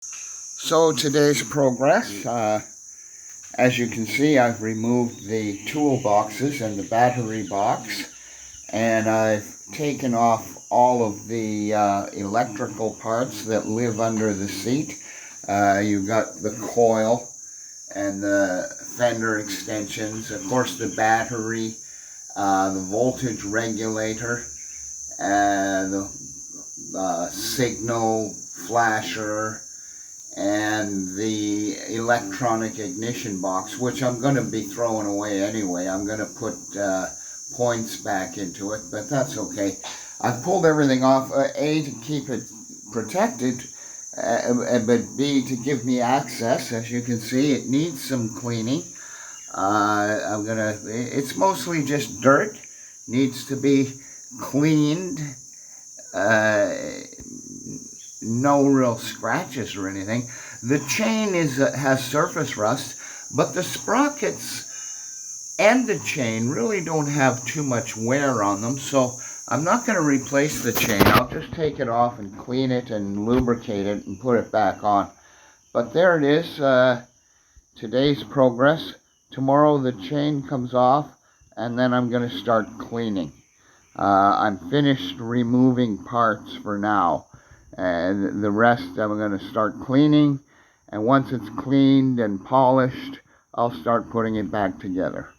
So today's progress, as you can see, I've removed the toolboxes and the battery box, and I've taken off all of the electrical parts that live under the seat. You've got the coil and the fender extensions, of course the battery, the voltage regulator, the signal flasher, and the electronic ignition box, which I'm going to be throwing away anyway. I'm going to put points back into it, but that's okay. I've pulled everything off, A, to keep it protected, but B, to give me access. As you can see, it needs some cleaning. It's mostly just dirt, needs to be cleaned. No real scratches or anything. The chain has surface rust, but the sprockets and the chain really don't have too much wear on them, so I'm not going to replace the chain. I'll just take it off and clean it and lubricate it and put it back on. But there it is, today's progress. Tomorrow the chain comes off, and then I'm going to start cleaning. I'm finished removing parts for now. And the rest I'm going to start cleaning, and once it's cleaned and polished, I'll start putting it back together.